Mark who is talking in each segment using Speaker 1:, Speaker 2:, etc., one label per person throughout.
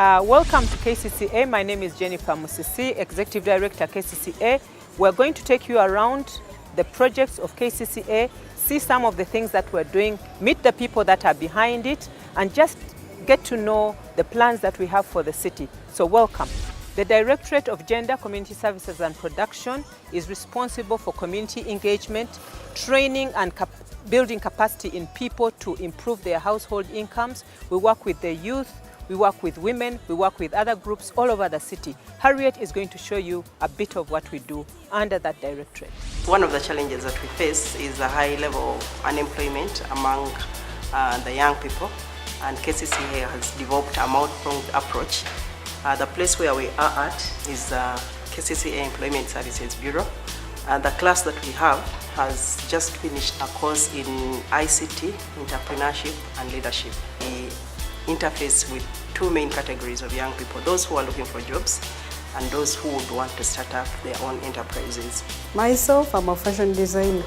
Speaker 1: Welcome to KCCA. My name is Jennifer Musisi, Executive Director KCCA. We're going to take you around the projects of KCCA, see some of the things that we're doing, meet the people that are behind it, and just get to know the plans that we have for the city. So welcome. The Directorate of Gender, Community Services and Production is responsible for community engagement, training and building capacity in people to improve their household incomes. We work with the youth, we work with women, we work with other groups all over the city. Harriet is going to show you a bit of what we do under that directorate.
Speaker 2: One of the challenges that we face is a high level of unemployment among the young people, and KCCA has developed a multi-pronged approach. The place where we are at is KCCA Employment Services Bureau. The class that we have has just finished a course in ICT, entrepreneurship and leadership. We interface with two main categories of young people, those who are looking for jobs and those who would want to start up their own enterprises.
Speaker 3: Myself, I'm a fashion designer,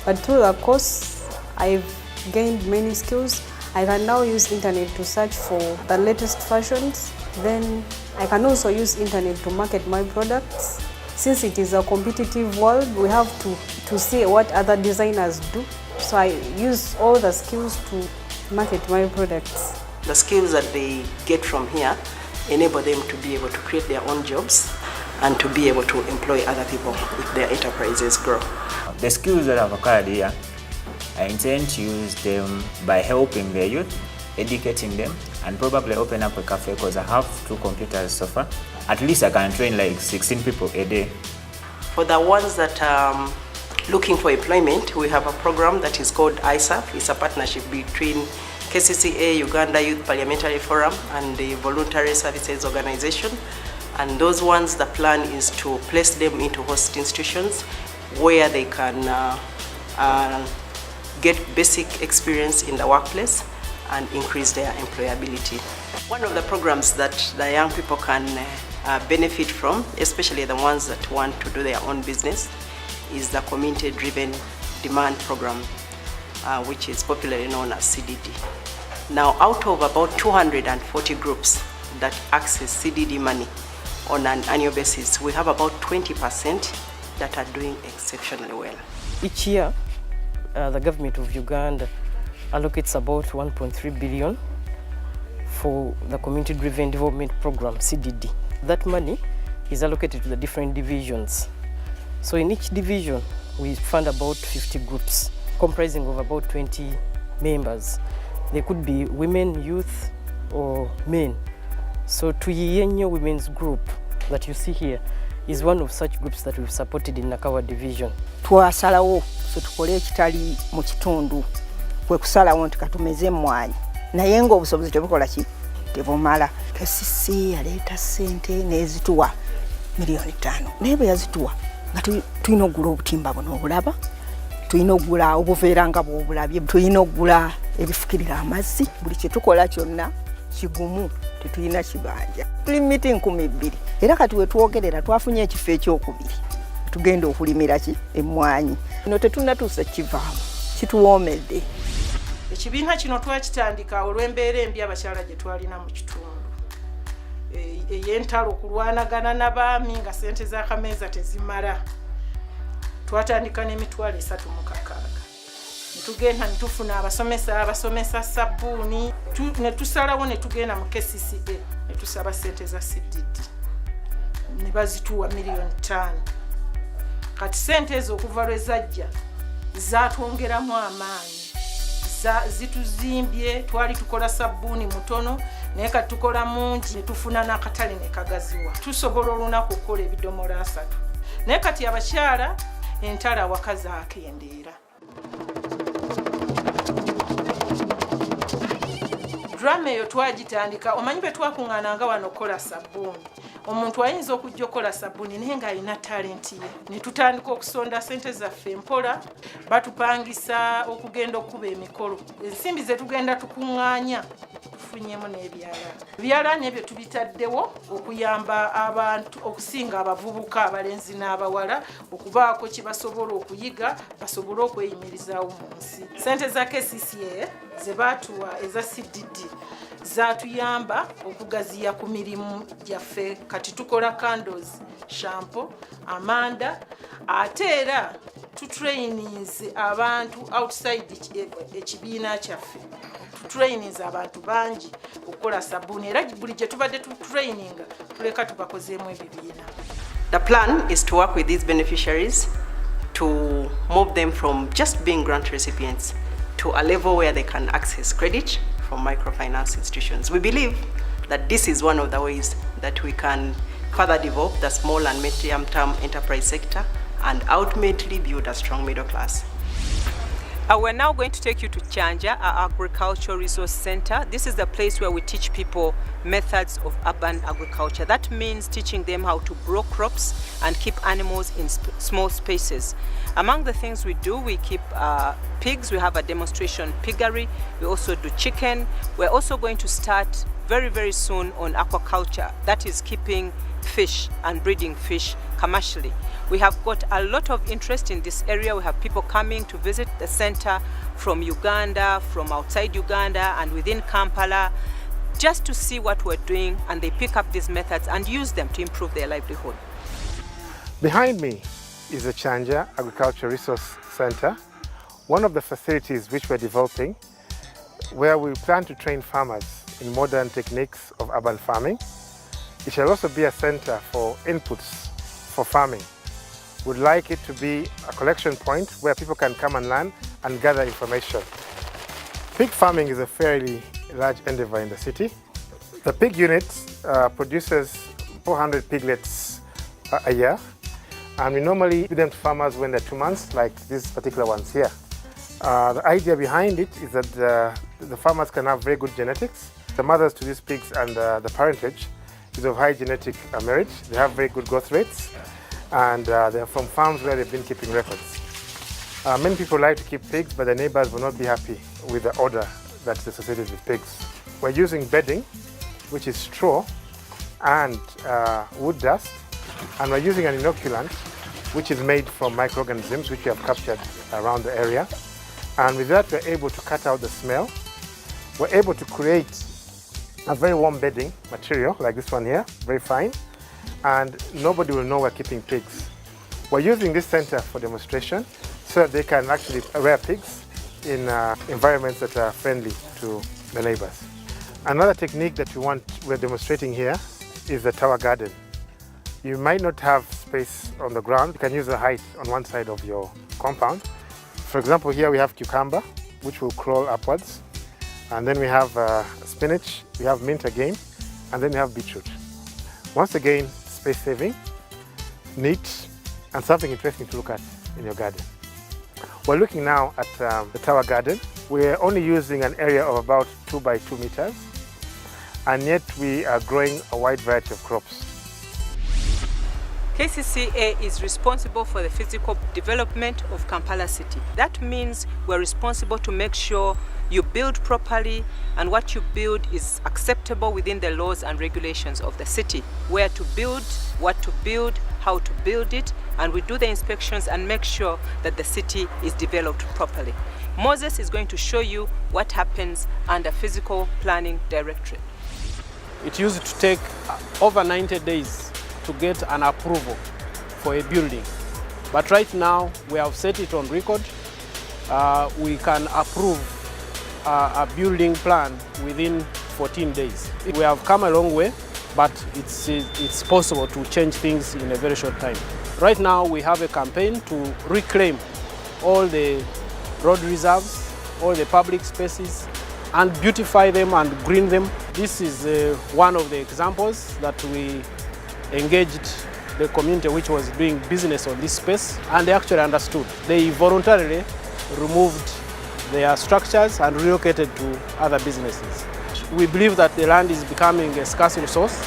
Speaker 3: but through the course, I've gained many skills. I can now use internet to search for the latest fashions. Then I can also use internet to market my products. Since it is a competitive world, we have to see what other designers do. So I use all the skills to market my products.
Speaker 2: The skills that they get from here enable them to be able to create their own jobs and to be able to employ other people if their enterprises grow.
Speaker 4: The skills that I've acquired here, I intend to use them by helping the youth, educating them, and probably open up a cafe because I have 2 computers so far. At least I can train like 16 people a day.
Speaker 2: For the ones that are looking for employment, we have a program that is called ISAF. It's a partnership between KCCA, Uganda Youth Parliamentary Forum, and the Voluntary Services Organization. And those ones, the plan is to place them into host institutions where they can get basic experience in the workplace and increase their employability. One of the programs that the young people can benefit from, especially the ones that want to do their own business, is the community-driven demand program, which is popularly known as CDD. Now, out of about 240 groups that access CDD money on an annual basis, we have about 20% that are doing exceptionally well.
Speaker 5: Each year, the government of Uganda allocates about 1.3 billion for the community-driven development program, CDD. That money is allocated to the different divisions. So in each division, we fund about 50 groups, comprising of about 20 members. They could be women, youth, or men. So Tuyiyenyo Women's Group that you see here is one of such groups that we've supported in Nakawa division.
Speaker 6: Twasalawo so tukole ekitali mu kitundu kwe kusalawo nti katumeze mmwanyi naye ng'obusobozi tebukola ki tebumala. KCCA yaleeta ssente n'ezituwa miliyoni 5 naye bwe yazituwa nga tulina okugula obutimba buno obulaba, tulina okugula obuveera nga bw'obulabye, tulina okugula ebifukirira amazzi. Buli kye tukola kyonna kigumu, tetulina kibanja. Tuli meeting 200 era kati we twogerera twafunye ekifo ekyokubiri tugenda okulimira ki emmwanyi. Kino tetunnatuusa kivaamu, kituwoomedde.
Speaker 7: Ekibiina kino twakitandika olw'embeera embi abakyala gye twalina mu kitundu. Ey'entalo kulwanagana n'abaami nga ssente z'akameeza tezimala. Twatandika n'emitwalo 36. Netugenda netufuna abasomesa sabbuuni, ne tusalawo ne tugenda mu KCCA ne tusaba ssente za CDD. Ne bazituwa miliyoni 5. Kati ssente ezo okuva lwe zajja zaatwongeramu amaanyi. Zituzimbye, twali tukola sabbuuni mutono, naye kati tukola mungi, ne tufuna n'akatale ne kagaziwa. Tusobola olunaku okukola ebidomola 3. Naye kati abakyala entala awaka zaakendeera. Drama eyo twagitandika, omanyi bwe twakuŋŋaananga wano okukola sabbuuni. Omuntu ayinza okujja okukola sabbuuni naye ng'alina talenti ye. Ne tutandika okusonda ssente zaffe mpola, batupangisa okugenda okuba emikolo. Ensimbi ze tugenda tukuŋŋaanya tufunyemu n'ebyala. Ebyala n'ebyo tubitaddewo okuyamba abantu okusinga abavubuka abalenzi n'abawala okubaako kye basobola okuyiga basobole okweyimirizaawo mu nsi. Ssente za KCCA ze baatuwa eza CDD zaatuyamba okugaziya ku mirimu gyaffe. Kati tukola candles, shampoo, amanda, ate era tutrainings abantu outside ekibiina kyaffe. Tutrainings abantu bangi okukola sabbuuni era buli gye tubadde tutraininga tuleka tubakozeemu ebibiina.
Speaker 2: The plan is to work with these beneficiaries to move them from just being grant recipients to a level where they can access credit from microfinance institutions. We believe that this is one of the ways that we can further develop the small and medium-term enterprise sector and ultimately build a strong middle class.
Speaker 1: We're now going to take you to Chanja, our agricultural resource center. This is the place where we teach people methods of urban agriculture. That means teaching them how to grow crops and keep animals in small spaces. Among the things we do, we keep pigs. We have a demonstration piggery. We also do chicken. We're also going to start very, very soon on aquaculture. That is keeping fish and breeding fish commercially. We have got a lot of interest in this area. We have people coming to visit the center from Uganda, from outside Uganda and within Kampala, just to see what we're doing, and they pick up these methods and use them to improve their livelihood.
Speaker 8: Behind me is the Chanja Agricultural Resource Center, one of the facilities which we're developing, where we plan to train farmers in modern techniques of urban farming. It shall also be a center for inputs for farming. We'd like it to be a collection point where people can come and learn and gather information. Pig farming is a fairly large endeavor in the city. The pig unit produces 400 piglets a year, and we normally give them to farmers when they're 2 months, like these particular ones here. The idea behind it is that the farmers can have very good genetics. The mothers to these pigs and the parentage is of high genetic merit. They have very good growth rates, and they're from farms where they've been keeping records. Many people like to keep pigs, but their neighbors will not be happy with the odor that's associated with pigs. We're using bedding, which is straw and wood dust, and we're using an inoculant, which is made from microorganisms which we have captured around the area. And with that, we're able to cut out the smell. We're able to create a very warm bedding material, like this one here, very fine, and nobody will know we're keeping pigs. We're using this center for demonstration so that they can actually rear pigs in environments that are friendly to the neighbors. Another technique that we're demonstrating here is the tower garden. You might not have space on the ground. You can use the height on one side of your compound. For example, here we have cucumber, which will crawl upwards. And then we have spinach, we have mint again, and then we have beetroot. Once again, space saving, neat, and something interesting to look at in your garden. We're looking now at the tower garden. We're only using an area of about 2 by 2 meters, and yet we are growing a wide variety of crops.
Speaker 1: KCCA is responsible for the physical development of Kampala City. That means we're responsible to make sure you build properly, and what you build is acceptable within the laws and regulations of the city. Where to build, what to build, how to build it, and we do the inspections and make sure that the city is developed properly. Moses is going to show you what happens under Physical Planning Directorate.
Speaker 9: It used to take over 90 days to get an approval for a building. But right now, we have set it on record. We can approve a building plan within 14 days. We have come a long way, but it's possible to change things in a very short time. Right now, we have a campaign to reclaim all the road reserves, all the public spaces, and beautify them and green them. This is one of the examples that we engaged the community which was doing business on this space, and they actually understood. They voluntarily removed their structures and relocated to other businesses. We believe that the land is becoming a scarce resource.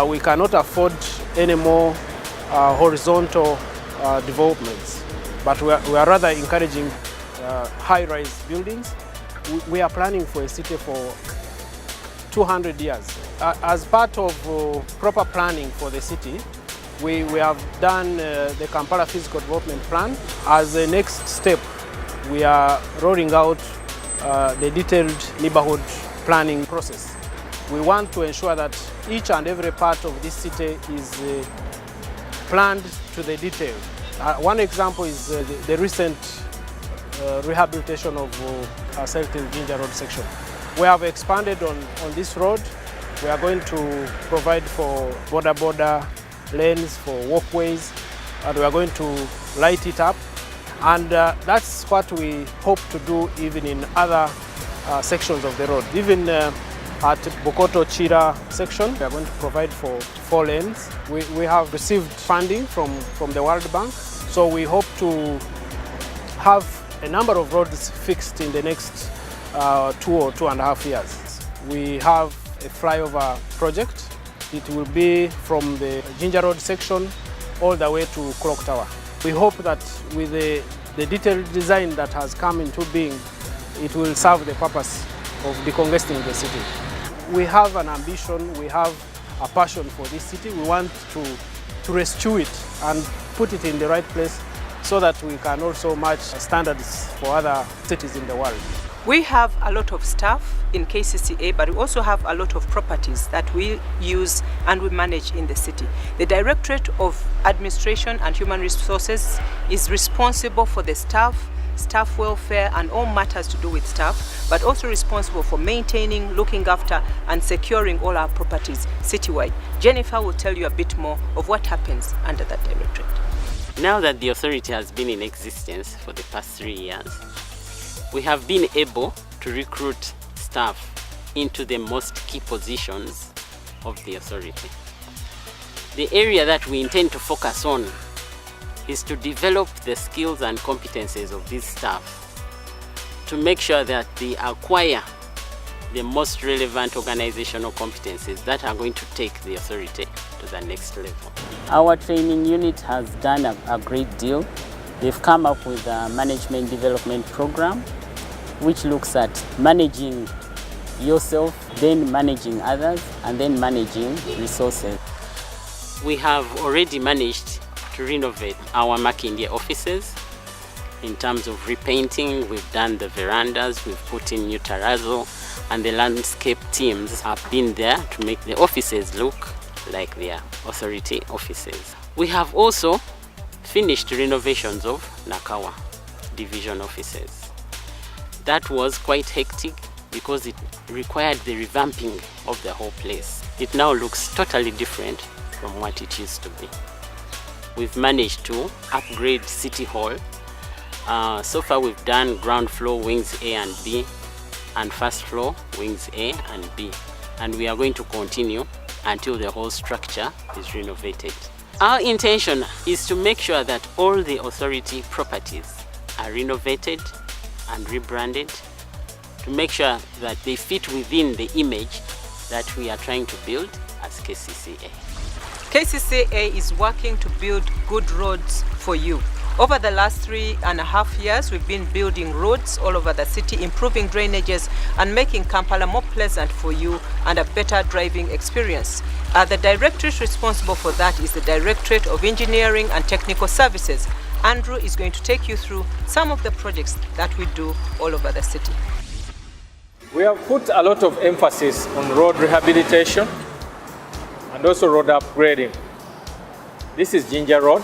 Speaker 9: We cannot afford any more horizontal developments, but we are rather encouraging high-rise buildings. We are planning for a city for 200 years. As part of proper planning for the city, we have done the Kampala Physical Development Plan. As the next step, we are rolling out the detailed neighborhood planning process. We want to ensure that each and every part of this city is planned to the detail. One example is the recent rehabilitation of Celtic Ginger Road section. We have expanded on this road. We are going to provide for border lanes, for walkways, and we are going to light it up. And that's what we hope to do even in other sections of the road. Even at Bokoto Chira section, we are going to provide for 4 lanes. We have received funding from the World Bank, so we hope to have a number of roads fixed in the next 2 or 2.5 years. We have a flyover project. It will be from the Ginger Road section all the way to Clock Tower. We hope that with the detailed design that has come into being, it will serve the purpose of decongesting the city. We have an ambition, we have a passion for this city. We want to rescue it and put it in the right place so that we can also match standards for other cities in the world.
Speaker 1: We have a lot of staff in KCCA, but we also have a lot of properties that we use and we manage in the city. The Directorate of Administration and Human Resources is responsible for the staff welfare and all matters to do with staff, but also responsible for maintaining, looking after and securing all our properties citywide. Jennifer will tell you a bit more of what happens under that directorate.
Speaker 10: Now that the authority has been in existence for the past 3 years, we have been able to recruit staff into the most key positions of the authority. The area that we intend to focus on is to develop the skills and competencies of these staff to make sure that they acquire the most relevant organizational competencies that are going to take the authority to the next level.
Speaker 11: Our training unit has done a great deal. They've come up with a management development program which looks at managing yourself, then managing others, and then managing resources.
Speaker 10: We have already managed to renovate our Makindye offices in terms of repainting. We've done the verandas, we've put in new terrazzo, and the landscape teams have been there to make the offices look like their authority offices. We have also finished renovations of Nakawa division offices. That was quite hectic because it required the revamping of the whole place. It now looks totally different from what it used to be. We've managed to upgrade City Hall. So far we've done ground floor wings A and B and first floor wings A and B. And we are going to continue until the whole structure is renovated. Our intention is to make sure that all the authority properties are renovated and rebranded to make sure that they fit within the image that we are trying to build as KCCA.
Speaker 1: KCCA is working to build good roads for you. Over the last 3.5 years, we've been building roads all over the city, improving drainages and making Kampala more pleasant for you and a better driving experience. The directorate responsible for that is the Directorate of Engineering and Technical Services. Andrew is going to take you through some of the projects that we do all over the city.
Speaker 12: We have put a lot of emphasis on road rehabilitation and also road upgrading. This is Ginger Road.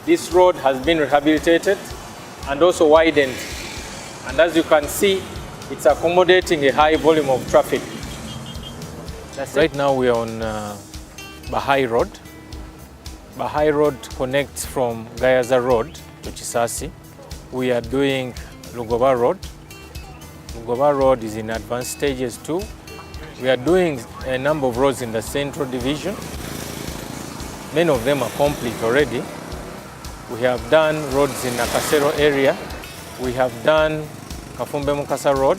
Speaker 12: This road has been rehabilitated and also widened. And as you can see, it's accommodating a high volume of traffic. Right now we are on Bahai Road. Bahai Road connects from Gayaza Road to Chisasi. We are doing Lugoba Road. Lugoba Road is in advanced stages too. We are doing a number of roads in the Central Division. Many of them are complete already. We have done roads in Nakasero area. We have done Kafumbe Mukasa Road,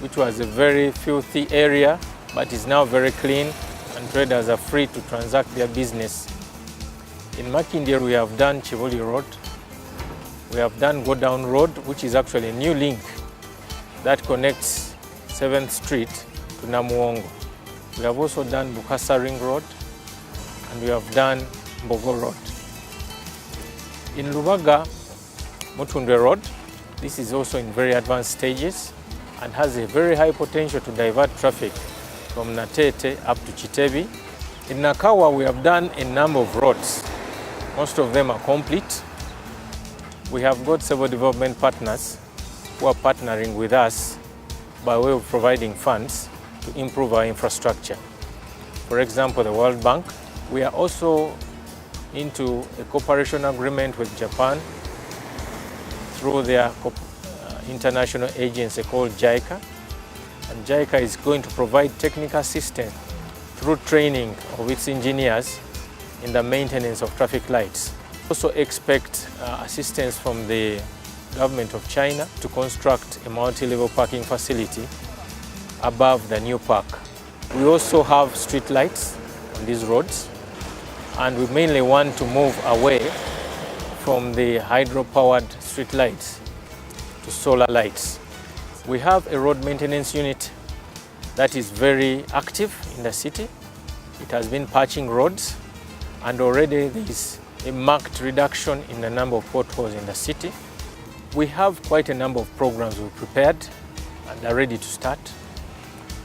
Speaker 12: which was a very filthy area, but is now very clean and traders are free to transact their business. In Makindye, we have done Chivoli Road. We have done Go Down Road, which is actually a new link that connects 7th Street to Namuongo. We have also done Bukasa Ring Road, and we have done Mbogo Road. In Lubaga, Mutundwe Road, this is also in very advanced stages, and has a very high potential to divert traffic from Natete up to Chitebi. In Nakawa, we have done a number of roads. Most of them are complete. We have got several development partners who are partnering with us by way of providing funds to improve our infrastructure. For example, the World Bank. We are also into a cooperation agreement with Japan through their international agency called JICA. And JICA is going to provide technical assistance through training of its engineers in the maintenance of traffic lights. Also expect assistance from the government of China to construct a multi-level parking facility above the new park. We also have street lights on these roads, and we mainly want to move away from the hydro-powered street lights to solar lights. We have a road maintenance unit that is very active in the city. It has been patching roads, and already there is a marked reduction in the number of potholes in the city. We have quite a number of programs we've prepared and are ready to start.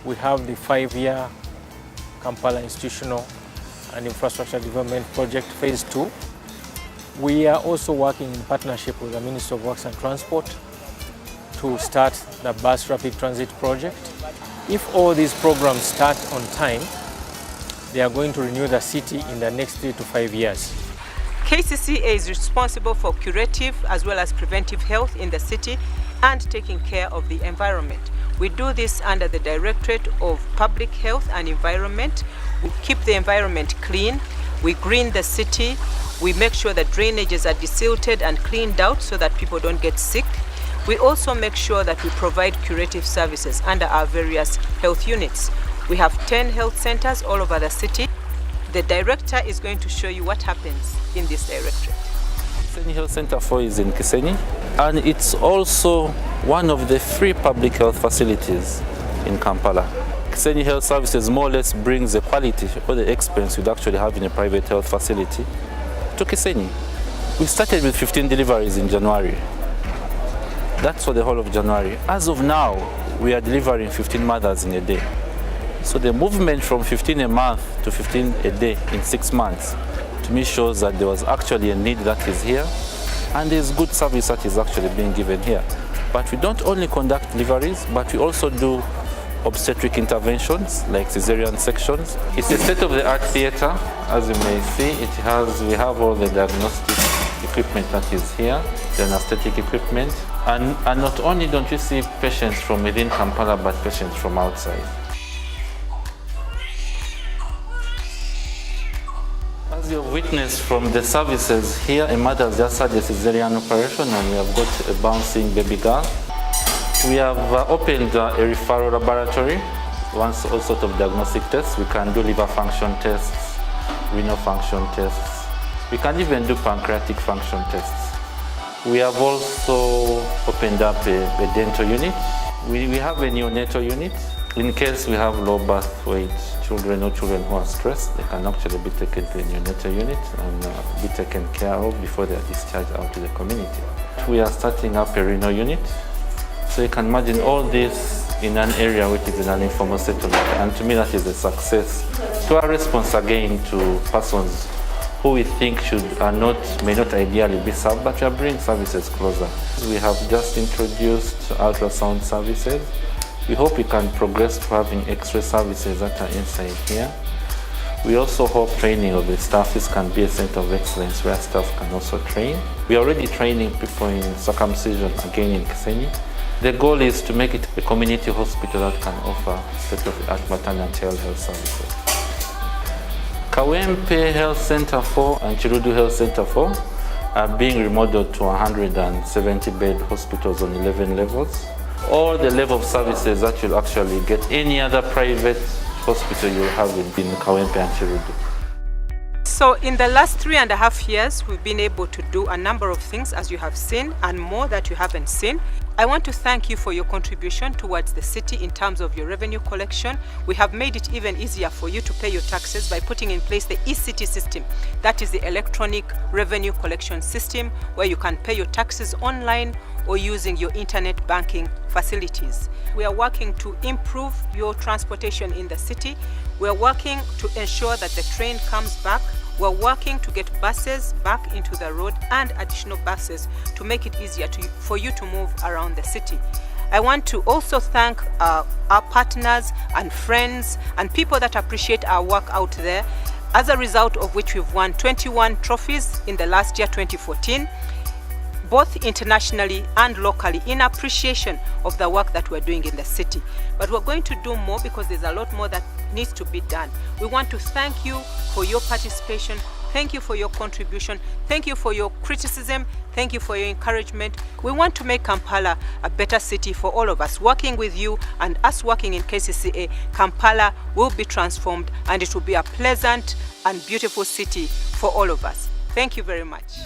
Speaker 12: We have the 5-year Kampala Institutional and Infrastructure Development Project Phase 2. We are also working in partnership with the Ministry of Works and Transport to start the Bus Rapid Transit Project. If all these programs start on time, they are going to renew the city in the next 3 to 5 years.
Speaker 1: KCCA is responsible for curative as well as preventive health in the city and taking care of the environment. We do this under the Directorate of Public Health and Environment. We keep the environment clean, we green the city, we make sure that drainages are desilted and cleaned out so that people don't get sick. We also make sure that we provide curative services under our various health units. We have 10 health centers all over the city. The director is going to show you what happens in this directorate.
Speaker 13: Kisenyi Health Center 4 is in Kisenyi, and it's also one of the 3 public health facilities in Kampala. Kisenyi Health Services more or less brings the quality or the experience you'd actually have in a private health facility to Kisenyi. We started with 15 deliveries in January. That's for the whole of January. As of now, we are delivering 15 mothers in a day. So the movement from 15 a month to 15 a day in 6 months, to me shows that there was actually a need that is here, and there's good service that is actually being given here. But we don't only conduct deliveries, but we also do obstetric interventions like cesarean sections. It's a state-of-the-art theater. As you may see, we have all the diagnostic equipment that is here, the anesthetic equipment, and not only don't you see patients from within Kampala, but patients from outside. As you've witnessed from the services here, a mother has just had a cesarean operation and we have got a bouncing baby girl. We have opened a referral laboratory, all sorts of diagnostic tests. We can do liver function tests, renal function tests. We can even do pancreatic function tests. We have also opened up a dental unit. We have a neonatal unit. In case we have low birth weight children or children who are stressed, they can actually be taken to a neonatal unit and be taken care of before they are discharged out to the community. We are starting up a renal unit. So you can imagine all this in an area which is in an informal settlement, and to me that is a success. To our response again to persons who we think may not ideally be served, but we are bringing services closer. We have just introduced ultrasound services. We hope we can progress to having X-ray services that are inside here. We also hope training of the staff. This can be a center of excellence where staff can also train. We are already training people in circumcision again in Kisenyi. The goal is to make it a community hospital that can offer state-of-the-art maternal and child health services. Kawempe Health Center 4 and Chirudu Health Center 4 are being remodeled to 170-bed hospitals on 11 levels. All the level of services that you'll actually get any other private hospital you'll have in Kawempe and Chirudu.
Speaker 1: So in the last 3.5 years, we've been able to do a number of things, as you have seen, and more that you haven't seen. I want to thank you for your contribution towards the city in terms of your revenue collection. We have made it even easier for you to pay your taxes by putting in place the eCity system. That is the electronic revenue collection system where you can pay your taxes online or using your internet banking facilities. We are working to improve your transportation in the city. We are working to ensure that the train comes back. We're working to get buses back into the road and additional buses to make it easier for you to move around the city. I want to also thank our partners and friends and people that appreciate our work out there, as a result of which we've won 21 trophies in the last year, 2014, both internationally and locally, in appreciation of the work that we're doing in the city. But we're going to do more because there's a lot more that needs to be done. We want to thank you for your participation. Thank you for your contribution. Thank you for your criticism. Thank you for your encouragement. We want to make Kampala a better city for all of us. Working with you and us working in KCCA, Kampala will be transformed and it will be a pleasant and beautiful city for all of us. Thank you very much.